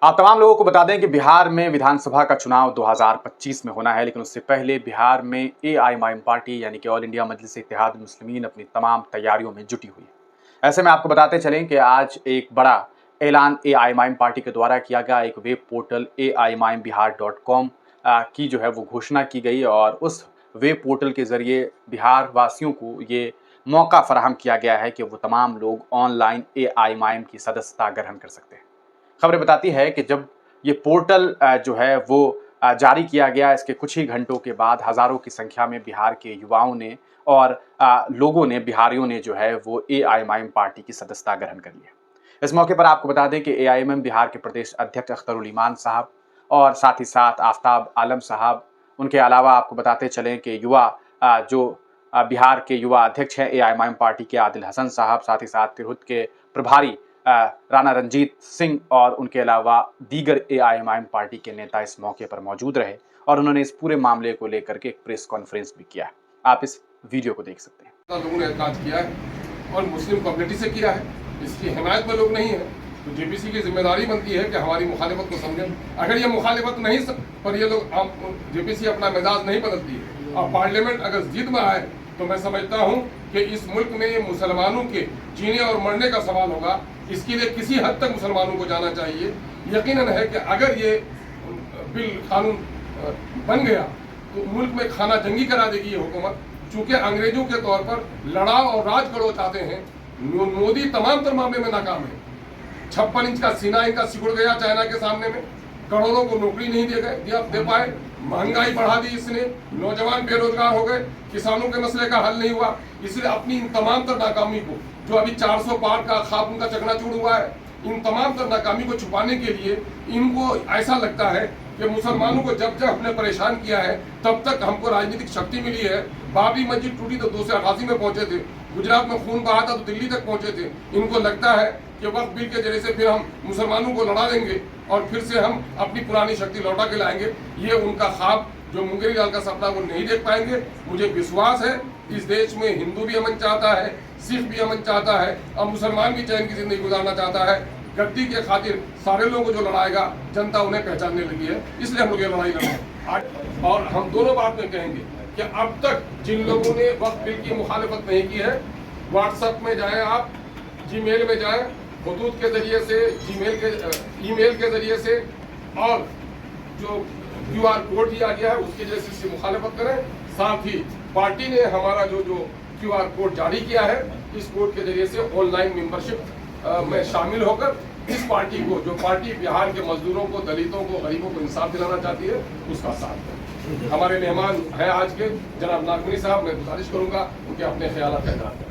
आप तमाम लोगों को बता दें कि बिहार में विधानसभा का चुनाव 2025 में होना है, लेकिन उससे पहले बिहार में एआईएमआईएम पार्टी यानी कि ऑल इंडिया मजलिस-ए-इत्तेहादुल मुस्लिमीन अपनी तमाम तैयारियों में जुटी हुई है। ऐसे में आपको बताते चलें कि आज एक बड़ा ऐलान एआईएमआईएम पार्टी के द्वारा किया गया। एक वेब पोर्टल aimmbihar.com की जो है वो घोषणा की गई और उस वेब पोर्टल के ज़रिए बिहार वासियों को ये मौका फराहम किया गया है कि वो तमाम लोग ऑनलाइन एआईएमआईएम की सदस्यता ग्रहण कर सकते हैं। खबरें बताती है कि जब ये पोर्टल जो है वो जारी किया गया, इसके कुछ ही घंटों के बाद हज़ारों की संख्या में बिहार के युवाओं ने और लोगों ने, बिहारियों ने जो है वो एआईएमआईएम पार्टी की सदस्यता ग्रहण कर ली है। इस मौके पर आपको बता दें कि एआईएमएम बिहार के प्रदेश अध्यक्ष अख्तरुल ईमान साहब और साथ ही साथ आफताब आलम साहब, उनके अलावा आपको बताते चलें कि युवा जो बिहार के युवा अध्यक्ष हैं एआईएमआईएम पार्टी के आदिल हसन साहब, साथ ही साथ तिरहुत के प्रभारी राणा रंजीत सिंह और उनके अलावा दीगर एआईएमआईएम पार्टी के नेता इस मौके पर मौजूद रहे और उन्होंने इस पूरे मामले को लेकर के एक प्रेस कॉन्फ्रेंस भी किया। आप इस वीडियो को देख सकते हैं। लोगों ने एतराज किया है और मुस्लिम कम्युनिटी से किया है, इसकी हिमायत में लोग नहीं है, तो जेपीसी की जिम्मेदारी बनती है कि हमारी मुखालिफत को समझें। अगर ये मुखालिफत नहीं पर ये लोग जेपीसी अपना मिजाज नहीं बदलती है और पार्लियामेंट अगर जीत में आए तो मैं समझता हूँ कि इस मुल्क में मुसलमानों के जीने और मरने का सवाल होगा। इसके लिए किसी हद तक मुसलमानों को जाना चाहिए। यकीनन है कि अगर ये बिल कानून बन गया तो मुल्क में खाना जंगी करा देगी ये हुकूमत। चूंकि अंग्रेजों के तौर पर लड़ाओ और राज करो चाहते हैं, मोदी तमाम तर मामले में नाकाम है। 56 इंच का सीना इनका सिकुड़ गया चाइना के सामने में, करोड़ों को नौकरी नहीं दे पाए, महंगाई बढ़ा दी इसने, नौजवान बेरोजगार हो गए, किसानों के मसले का हल नहीं हुआ। इसलिए अपनी इन तमाम तर नाकामी को, जो अभी 400 पार का ख्वाब उनका चकनाचूर हुआ है, इन तमाम तर नाकामी को छुपाने के लिए इनको ऐसा लगता है कि मुसलमानों को जब जब हमने परेशान किया है तब तक हमको राजनीतिक शक्ति मिली है। बाबरी मस्जिद टूटी तो 288 में पहुंचे थे, गुजरात में खून बहा था तो दिल्ली तक पहुंचे थे। इनको लगता है कि वक्त बिल के जरिए से फिर हम मुसलमानों को लड़ा देंगे और फिर से हम अपनी पुरानी शक्ति लौटा के लाएंगे। ये उनका ख्वाब, जो मुंगेरी लाल का सपना, वो नहीं देख पाएंगे। मुझे विश्वास है इस देश में हिंदू भी अमन चाहता है, सिख भी अमन चाहता है और मुसलमान भी चैन की जिंदगी गुजारना चाहता है। गद्दी के खातिर सारे लोगों को जो लड़ाएगा, जनता उन्हें पहचानने लगी है, इसलिए हम लोग ये लड़ाई लड़ रहे हैं। और हम दोनों बात में कहेंगे कि अब तक जिन लोगों ने वक्त बिल की मुखालिफत नहीं की है, व्हाट्सएप में जाएं, आप जीमेल में जाएं, खतूत के जरिए से, ईमेल के जरिए से, और जो QR कोड दिया गया है उसके जरिए से मुखालिफत करें। साथ ही पार्टी ने हमारा जो QR कोड जारी किया है, इस कोड के जरिए से ऑनलाइन मेंबरशिप में शामिल होकर इस पार्टी को, जो पार्टी बिहार के मजदूरों को, दलितों को, गरीबों को इंसाफ दिलाना चाहती है, उसका साथ दें। हमारे मेहमान हैं आज के जनाब नागमनी साहब, मैं गुजारिश करूंगा उनके अपने ख्यालात का इज़हार करें।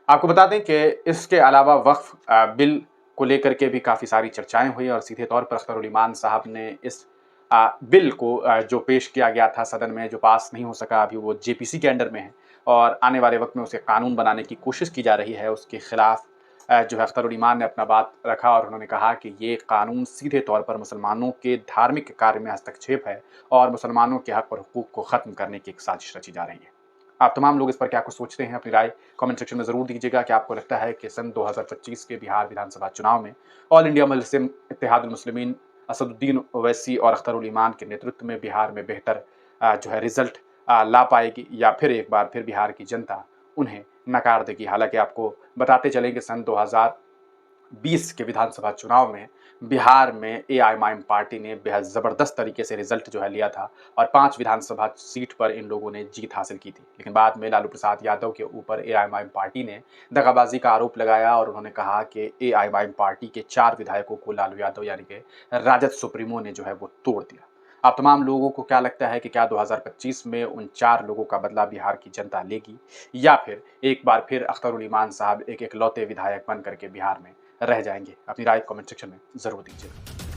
आपको बता दें कि इसके अलावा वक्फ बिल को लेकर के भी काफ़ी सारी चर्चाएं हुई और सीधे तौर पर अख्तरुल ईमान साहब ने इस बिल को जो पेश किया गया था सदन में, जो पास नहीं हो सका, अभी वो जेपीसी के अंडर में है और आने वाले वक्त में उसे कानून बनाने की कोशिश की जा रही है। उसके खिलाफ जो है अख्तरुल ईमान ने अपना बात रखा और उन्होंने कहा कि ये कानून सीधे तौर पर मुसलमानों के धार्मिक कार्य में हस्तक्षेप है और मुसलमानों के हक और हुकूक को ख़त्म करने की एक साजिश रची जा रही है। आप तमाम लोग इस पर क्या कुछ सोचते हैं? अपनी राय कमेंट सेक्शन में ज़रूर दीजिएगा कि आपको लगता है कि सन 2025 के बिहार विधानसभा चुनाव में ऑल इंडिया मजलिस-ए-इत्तेहादुल मुस्लिमीन असदुद्दीन ओवैसी और अख्तरुल ईमान के नेतृत्व में बिहार में बेहतर जो है रिजल्ट ला पाएगी या फिर एक बार फिर बिहार की जनता उन्हें नकार देगी। हालांकि आपको बताते चलें कि सन 2020 के विधानसभा चुनाव में बिहार में एआईएमआईएम पार्टी ने बेहद ज़बरदस्त तरीके से रिजल्ट जो है लिया था और 5 विधानसभा सीट पर इन लोगों ने जीत हासिल की थी। लेकिन बाद में लालू प्रसाद यादव के ऊपर एआईएमआईएम पार्टी ने दगाबाजी का आरोप लगाया और उन्होंने कहा कि एआईएमआईएम पार्टी के 4 विधायकों को लालू यादव यानी कि राजद सुप्रीमो ने जो है वो तोड़ दिया। आप तमाम लोगों को क्या लगता है कि क्या 2025 में उन 4 लोगों का बदला बिहार की जनता लेगी या फिर एक बार फिर अख्तरुल ईमान साहब एक इकलौते विधायक बन करके बिहार में रह जाएंगे? अपनी राय कमेंट सेक्शन में ज़रूर दीजिएगा।